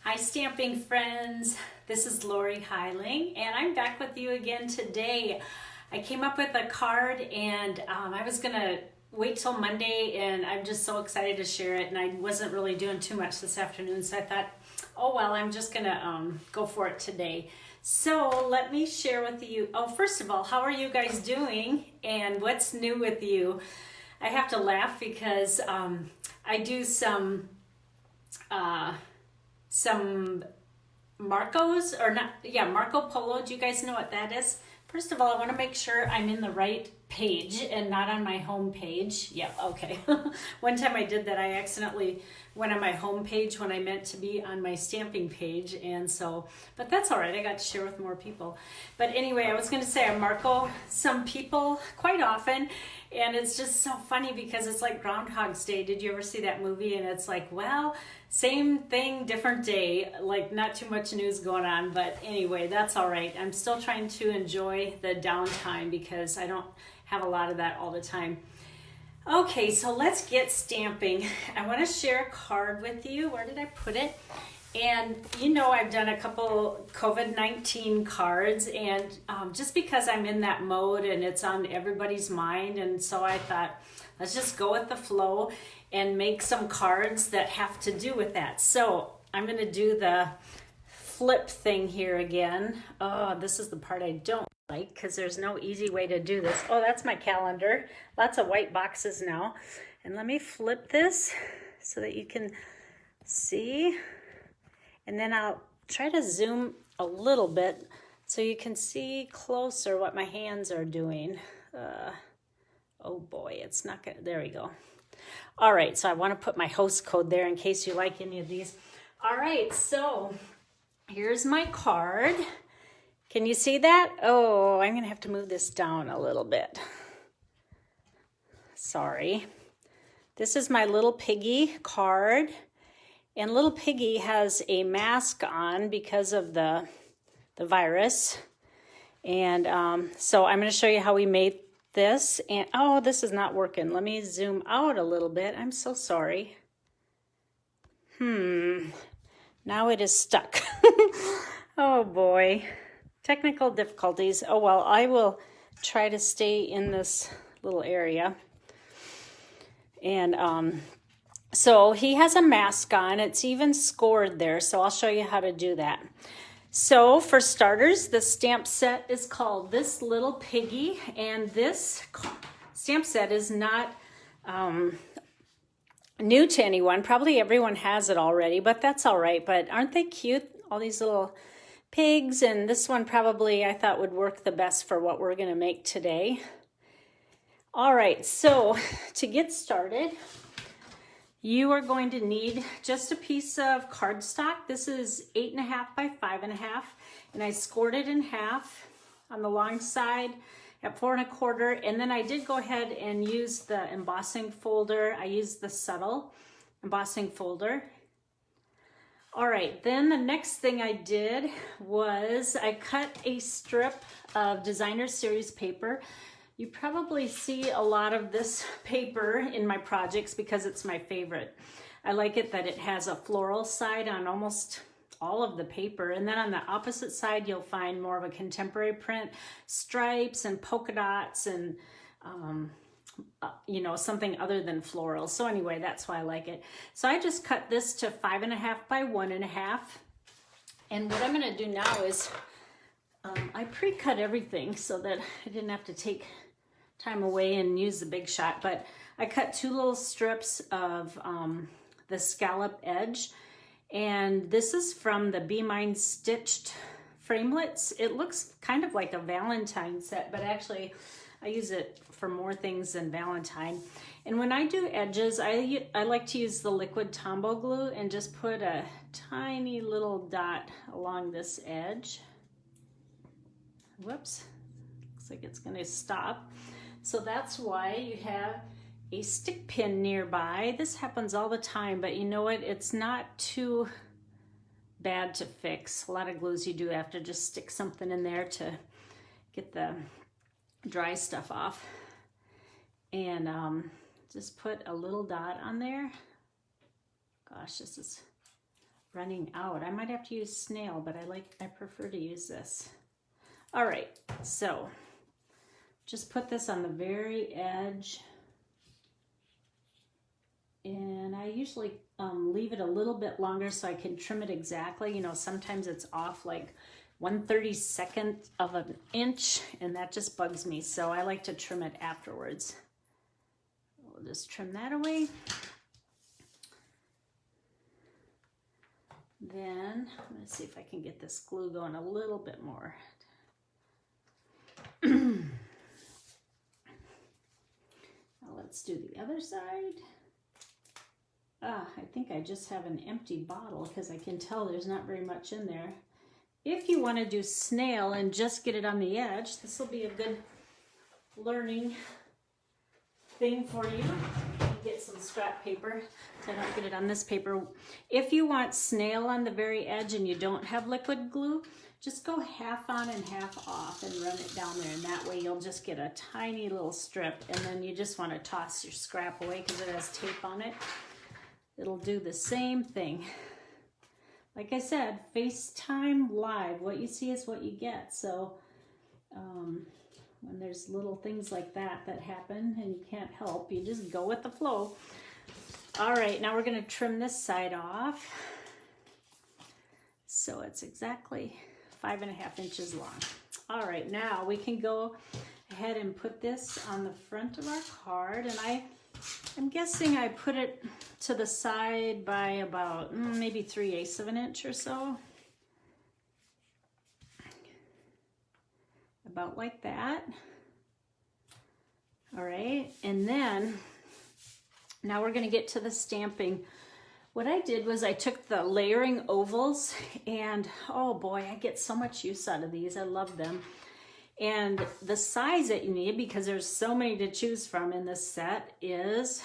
Hi stamping friends, this is Lorri Heiling and I'm back with you again today. I came up with a card and I was gonna wait till Monday and I'm just so excited to share it, and I wasn't really doing too much this afternoon, so I thought, oh well, I'm just gonna go for it today. So let me share with you, first of all, how are you guys doing and what's new with you? I have to laugh because I do some Marcos, or not, yeah, Marco Polo. Do you guys know what that is? First of all, I want to make sure I'm in the right page and not on my home page. Yeah, okay. One time I did that. I accidentally went on my home page when I meant to be on my stamping page, and so, but that's all right. I got to share with more people. But anyway, I was going to say I Marco some people quite often, and it's just so funny because it's like Groundhog's Day. Did you ever see that movie? And it's like, well, same thing, different day, like not too much news going on, but anyway, that's all right. I'm still trying to enjoy the downtime because I don't have a lot of that all the time. Okay, so let's get stamping. I want to share a card with you. Where did I put it? And you know, I've done a couple COVID-19 cards, and just because I'm in that mode and it's on everybody's mind, and so I thought, let's just go with the flow and make some cards that have to do with that. So I'm going to do the flip thing here again. Oh, this is the part I don't like because there's no easy way to do this. Oh, that's my calendar. Lots of white boxes now. And let me flip this so that you can see. And then I'll try to zoom a little bit so you can see closer what my hands are doing. Oh boy, it's not gonna, there we go. All right, so I want to put my host code there in case you like any of these. All right, so here's my card. Can you see that? Oh, I'm gonna have to move this down a little bit. Sorry. This is my little Piggy card. And little Piggy has a mask on because of the virus. And so I'm going to show you how we made this. And oh, this is not working. Let me zoom out a little bit. I'm so sorry. Now it is stuck. Oh boy. Technical difficulties. Oh well, I will try to stay in this little area. And so he has a mask on. It's even scored there, so I'll show you how to do that. So for starters, the stamp set is called This Little Piggy, and this stamp set is not new to anyone. Probably everyone has it already, but that's all right. But aren't they cute? All these little pigs, and this one probably I thought would work the best for what we're gonna make today. All right, so to get started, you are going to need just a piece of cardstock. This is 8.5 by 5.5, and I scored it in half on the long side at 4 1/4, and then I did go ahead and use the embossing folder. I used the subtle embossing folder. All right, then the next thing I did was I cut a strip of designer series paper. You probably see a lot of this paper in my projects because it's my favorite. I like it that it has a floral side on almost all of the paper. And then on the opposite side, you'll find more of a contemporary print, stripes and polka dots and, you know, something other than floral. So anyway, that's why I like it. So I just cut this to 5.5 by 1.5. And what I'm gonna do now is I pre-cut everything so that I didn't have to take time away and use the big shot, but I cut 2 little strips of the scallop edge, and this is from the Be Mine Stitched framelits. It looks kind of like a Valentine set, but actually I use it for more things than Valentine. And when I do edges, I like to use the liquid Tombow glue and just put a tiny little dot along this edge. Whoops, looks like it's gonna stop. So that's why you have a stick pin nearby. This happens all the time, but you know what? It's not too bad to fix. A lot of glues you do have to just stick something in there to get the dry stuff off. And just put a little dot on there. Gosh, this is running out. I might have to use snail, but I prefer to use this. All right, so just put this on the very edge. And I usually leave it a little bit longer so I can trim it exactly. You know, sometimes it's off like 1/32 of an inch, and that just bugs me. So I like to trim it afterwards. We'll just trim that away. Then I'm going to see if I can get this glue going a little bit more. Now let's do the other side. I think I just have an empty bottle because I can tell there's not very much in there. If you want to do snail and just get it on the edge, this will be a good learning thing for you. Get some scrap paper so I don't get it on this paper. If you want snail on the very edge and you don't have liquid glue, just go half on and half off and run it down there, and that way you'll just get a tiny little strip, and then you just want to toss your scrap away because it has tape on it. It'll do the same thing. Like I said, FaceTime Live, what you see is what you get. So when there's little things like that happen and you can't help, you just go with the flow. All right, now we're going to trim this side off. So it's exactly 5.5 inches long. All right, now we can go ahead and put this on the front of our card, and I'm guessing I put it to the side by about maybe 3/8 of an inch or so. About like that. All right, and then now we're going to get to the stamping. What I did was I took the layering ovals, and oh boy, I get so much use out of these. I love them. And the size that you need, because there's so many to choose from in this set, is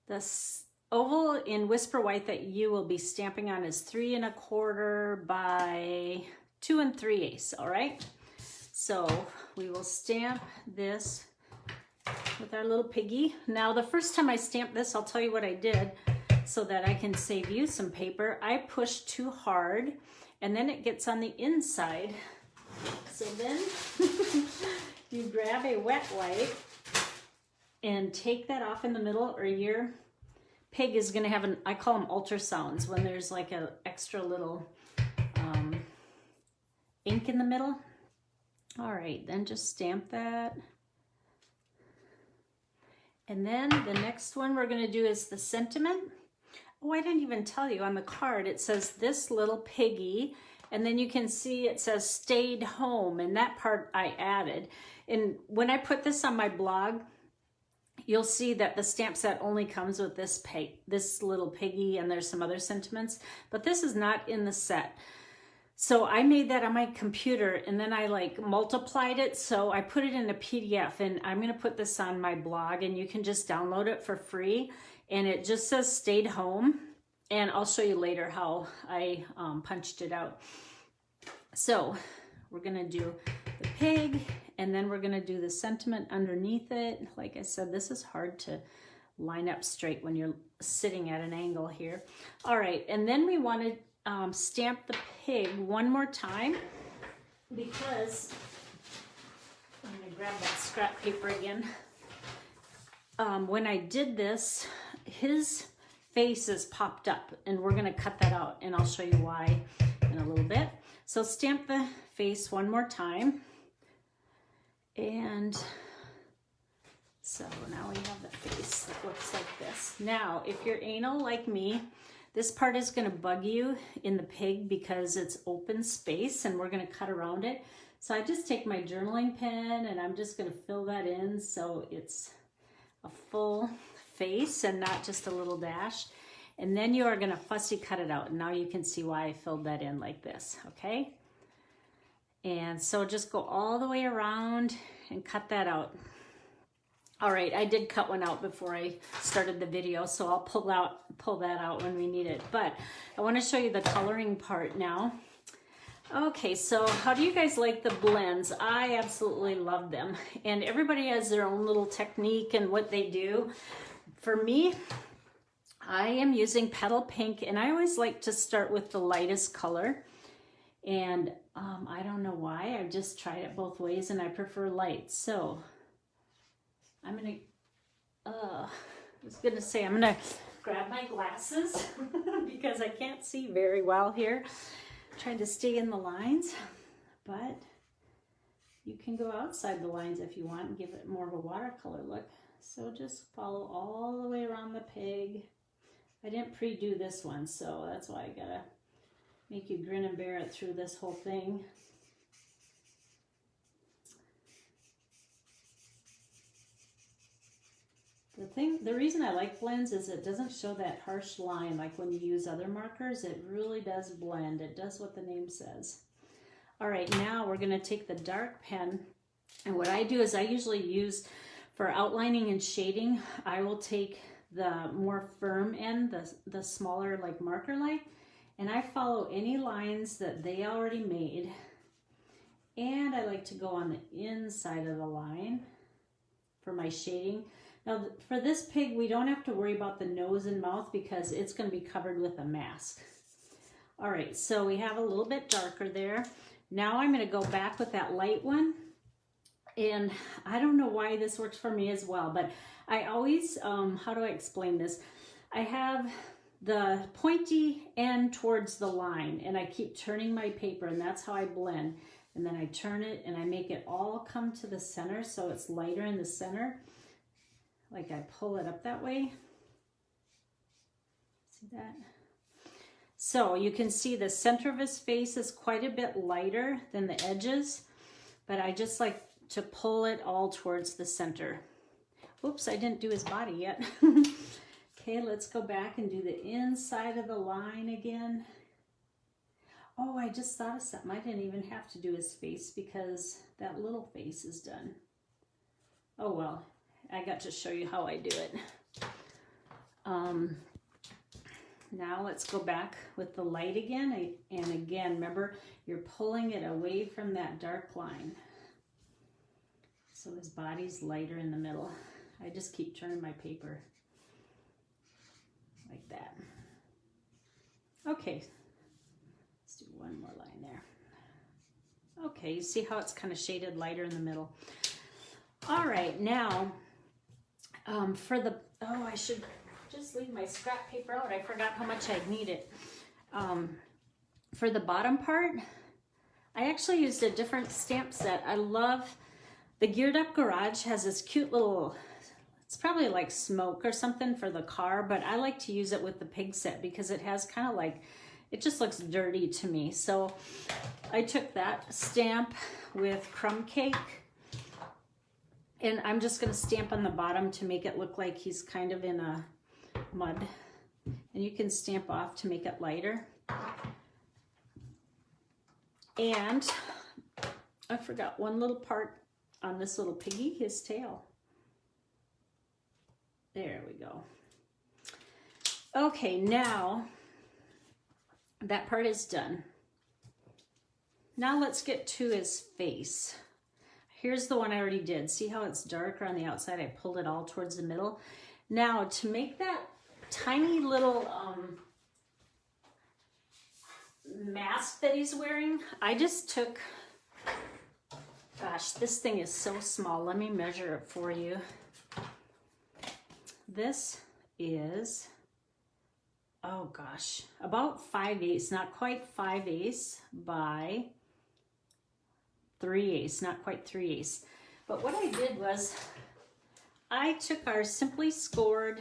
this oval in Whisper White that you will be stamping on is 3 1/4 by 2 3/8. All right. So we will stamp this with our little piggy. Now, the first time I stamped this, I'll tell you what I did so that I can save you some paper. I pushed too hard, and then it gets on the inside. So then you grab a wet wipe and take that off in the middle, or your pig is going to have I call them ultrasounds, when there's like an extra little ink in the middle. All right, then just stamp that. And then the next one we're going to do is the sentiment. Oh, I didn't even tell you on the card, it says this little piggy. And then you can see it says stayed home, and that part I added. And when I put this on my blog, you'll see that the stamp set only comes with this little piggy, and there's some other sentiments, but this is not in the set. So I made that on my computer, and then I like multiplied it. So I put it in a PDF, and I'm going to put this on my blog, and you can just download it for free. And it just says stayed home. And I'll show you later how I punched it out. So we're gonna do the pig, and then we're gonna do the sentiment underneath it. Like I said, this is hard to line up straight when you're sitting at an angle here. All right, and then we want to stamp the pig one more time, because I'm gonna grab that scrap paper again. When I did this, his face is popped up, and we're going to cut that out, and I'll show you why in a little bit. So stamp the face one more time, and so now we have the face that looks like this. Now, if you're anal like me, this part is going to bug you in the pig because it's open space, and we're going to cut around it. So I just take my journaling pen, and I'm just going to fill that in so it's a full face and not just a little dash. And then you are going to fussy cut it out. And now you can see why I filled that in like this, okay? And so just go all the way around and cut that out. All right, I did cut one out before I started the video, so I'll pull that out when we need it. But I want to show you the coloring part now. Okay, so how do you guys like the blends? I absolutely love them. And everybody has their own little technique and what they do. For me, I am using Petal Pink, and I always like to start with the lightest color. And I don't know why, I've just tried it both ways and I prefer light. So I'm gonna, I was gonna say I'm gonna grab my glasses because I can't see very well here. Trying to stay in the lines, but you can go outside the lines if you want and give it more of a watercolor look. So just follow all the way around the pig. I didn't pre-do this one, so that's why I gotta make you grin and bear it through this whole thing. The reason I like blends is it doesn't show that harsh line like when you use other markers. It really does blend. It does what the name says. All right, now we're gonna take the dark pen, and what I do is I usually use for outlining and shading, I will take the more firm end, the smaller like marker line, and I follow any lines that they already made. And I like to go on the inside of the line for my shading. Now for this pig, we don't have to worry about the nose and mouth because it's going to be covered with a mask. All right, so we have a little bit darker there. Now I'm going to go back with that light one. And I don't know why this works for me as well, but I always, how do I explain this? I have the pointy end towards the line and I keep turning my paper, and that's how I blend. And then I turn it and I make it all come to the center so it's lighter in the center. Like I pull it up that way. See that? So you can see the center of his face is quite a bit lighter than the edges, but I just like to pull it all towards the center. Oops, I didn't do his body yet. Okay, let's go back and do the inside of the line again. Oh, I just thought of something. I didn't even have to do his face because that little face is done. Oh well, I got to show you how I do it. Now let's go back with the light again. And again, remember, you're pulling it away from that dark line. So his body's lighter in the middle. I just keep turning my paper like that. Okay, let's do one more line there. Okay, you see how it's kind of shaded lighter in the middle. All right, now for the, oh, I should just leave my scrap paper out. I forgot how much I'd need it. For the bottom part, I actually used a different stamp set. I love, the Geared Up Garage has this cute little, it's probably like smoke or something for the car, but I like to use it with the pig set because it has kind of like, it just looks dirty to me. So I took that stamp with crumb cake, and I'm just gonna stamp on the bottom to make it look like he's kind of in a mud. And you can stamp off to make it lighter. And I forgot one little part on this little piggy, his tail. There we go. Okay, now that part is done. Now let's get to his face. Here's the one I already did. See how it's darker on the outside? I pulled it all towards the middle. Now to make that tiny little mask that he's wearing, I just took, gosh, this thing is so small. Let me measure it for you. This is, oh gosh, about 5/8, not quite 5/8 by 3/8, not quite 3/8. But what I did was I took our Simply Scored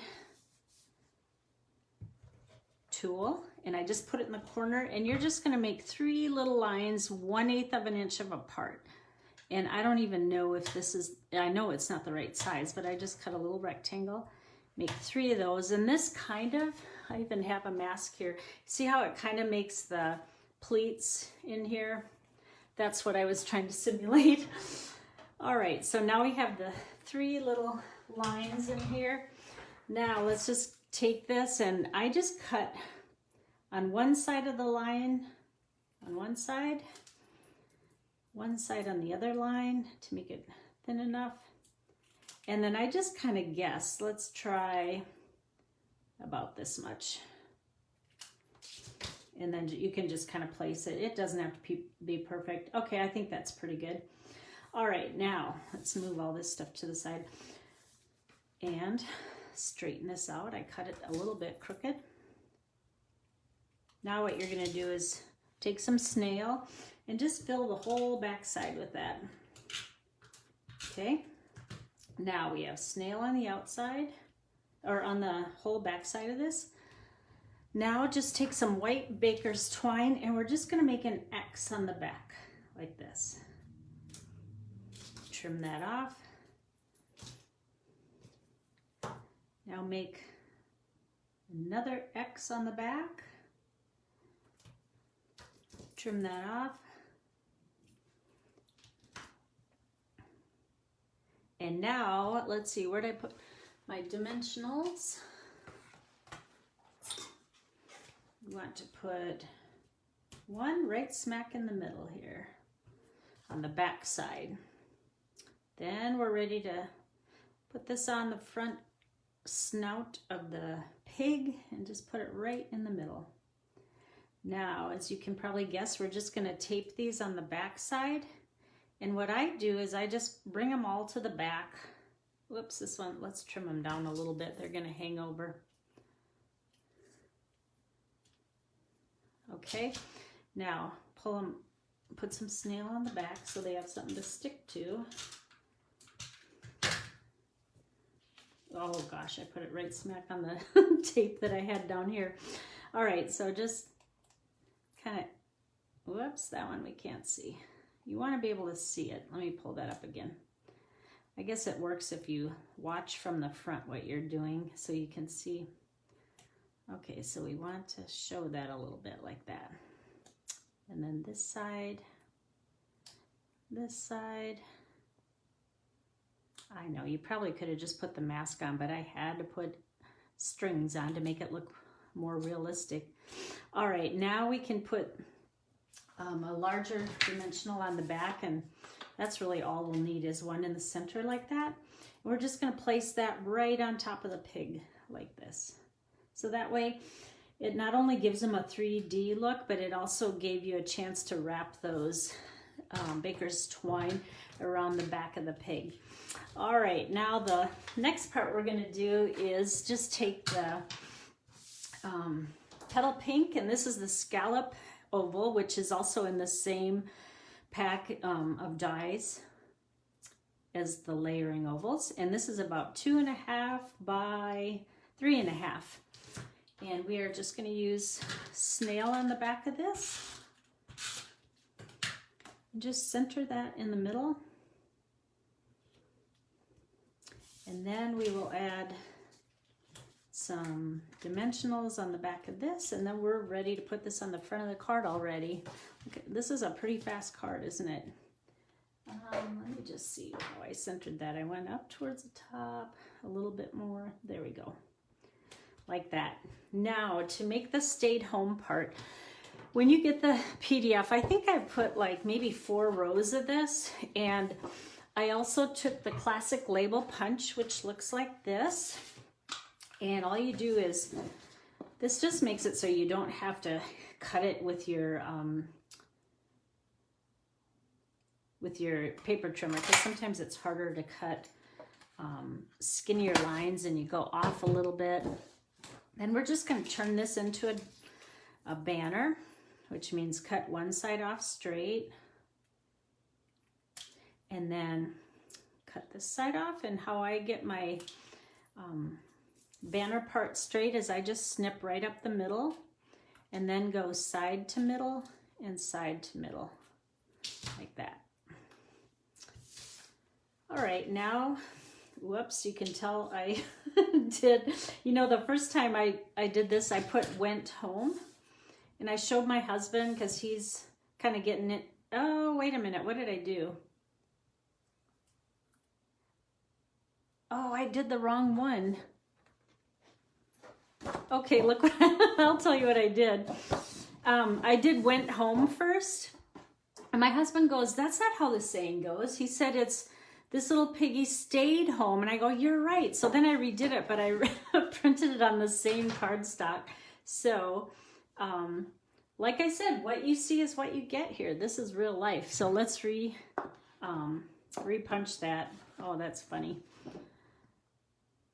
tool and I just put it in the corner, and you're just going to make 3 little lines 1/8 of an inch apart. And I don't even know if this is, I know it's not the right size, but I just cut a little rectangle, make 3 of those. And this kind of, I even have a mask here. See how it kind of makes the pleats in here? That's what I was trying to simulate. All right, so now we have the 3 little lines in here. Now let's just take this, and I just cut on one side of the line, on one side on the other line to make it thin enough. And then I just kind of guess, let's try about this much. And then you can just kind of place it. It doesn't have to be perfect. Okay, I think that's pretty good. All right, now let's move all this stuff to the side and straighten this out. I cut it a little bit crooked. Now what you're gonna do is take some snail and just fill the whole back side with that. Okay, now we have snail on the outside, or on the whole back side of this. Now just take some white baker's twine and we're just gonna make an X on the back, like this. Trim that off. Now make another X on the back. Trim that off. And now, let's see, where did I put my dimensionals? We want to put one right smack in the middle here on the back side. Then we're ready to put this on the front snout of the pig and just put it right in the middle. Now, as you can probably guess, we're just going to tape these on the back side. And what I do is I just bring them all to the back. Whoops, this one, let's trim them down a little bit. They're going to hang over. Okay, now pull them, put some snail on the back so they have something to stick to. Oh gosh, I put it right smack on the tape that I had down here. All right, so just kind of, whoops, that one we can't see. You want to be able to see it. Let me pull that up again. I guess it works if you watch from the front what you're doing so you can see. Okay, so we want to show that a little bit like that. And then this side, this side. I know, you probably could have just put the mask on, but I had to put strings on to make it look more realistic. All right, now we can put a larger dimensional on the back, and that's really all we'll need is one in the center like that. We're just gonna place that right on top of the pig like this. So that way, it not only gives them a 3D look, but it also gave you a chance to wrap those baker's twine around the back of the pig. All right, now the next part we're gonna do is just take the petal pink, and this is the scallop oval, which is also in the same pack of dies as the layering ovals. And this is about 2.5 by 3.5. And we are just gonna use snail on the back of this. And just center that in the middle. And then we will add some dimensionals on the back of this, and then we're ready to put this on the front of the card already. Okay, this is a pretty fast card, isn't it? Let me just see how I centered that. I went up towards the top a little bit more. There we go. Like that. Now, to make the stayed home part, when you get the PDF, I think I put like maybe 4 rows of this, and I also took the classic label punch, which looks like this. And all you do is, this just makes it so you don't have to cut it with your paper trimmer, because sometimes it's harder to cut skinnier lines and you go off a little bit. Then we're just going to turn this into a banner, which means cut one side off straight and then cut this side off. And how I get my banner part straight is I just snip right up the middle and then go side to middle and side to middle like that. All right, now, whoops, you can tell I did, you know, the first time I did this, I put went home, and I showed my husband because he's kind of getting it. Oh, wait a minute, what did I do? Oh, I did the wrong one. Okay, look, I'll tell you what I did. I did went home first, and my husband goes, that's not how the saying goes. He said it's this little piggy stayed home. And I go, you're right. So then I redid it, but I printed it on the same cardstock. So, like I said, what you see is what you get here. This is real life. So let's repunch that. Oh, that's funny.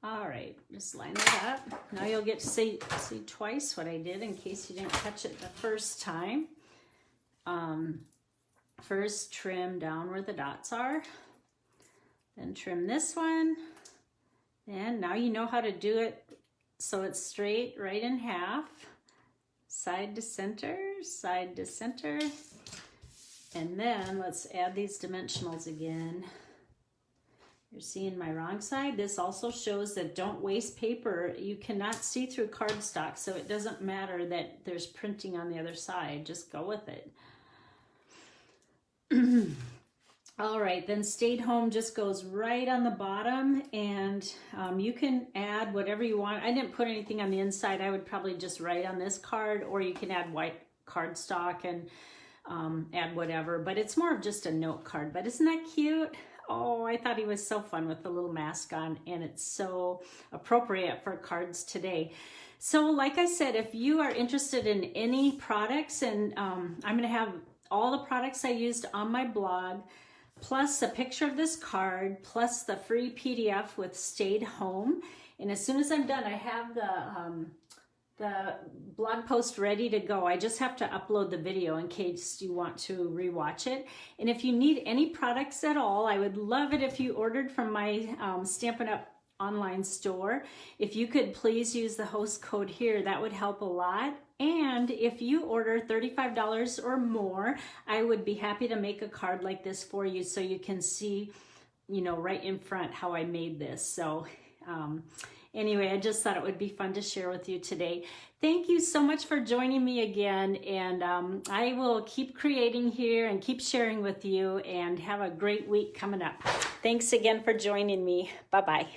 All right, just line it up. Now you'll get to see twice what I did in case you didn't catch it the first time. First trim down where the dots are. Then trim this one. And now you know how to do it so it's straight right in half. Side to center, side to center. And then let's add these dimensionals again. You're seeing my wrong side. This also shows that don't waste paper. You cannot see through cardstock, so it doesn't matter that there's printing on the other side. Just go with it. All right, then stayed home just goes right on the bottom, and you can add whatever you want. I didn't put anything on the inside. I would probably just write on this card, or you can add white cardstock and add whatever, but it's more of just a note card. But isn't that cute? Oh, I thought he was so fun with the little mask on, and it's so appropriate for cards today. So like I said, if you are interested in any products, and I'm going to have all the products I used on my blog, plus a picture of this card, plus the free PDF with Stayed Home. And as soon as I'm done, I have the blog post ready to go. I just have to upload the video in case you want to rewatch it. And if you need any products at all, I would love it if you ordered from my Stampin' Up! Online store. If you could please use the host code here, that would help a lot. And if you order $35 or more, I would be happy to make a card like this for you so you can see, you know, right in front how I made this. So anyway, I just thought it would be fun to share with you today. Thank you so much for joining me again, and I will keep creating here and keep sharing with you, and have a great week coming up. Thanks again for joining me. Bye-bye.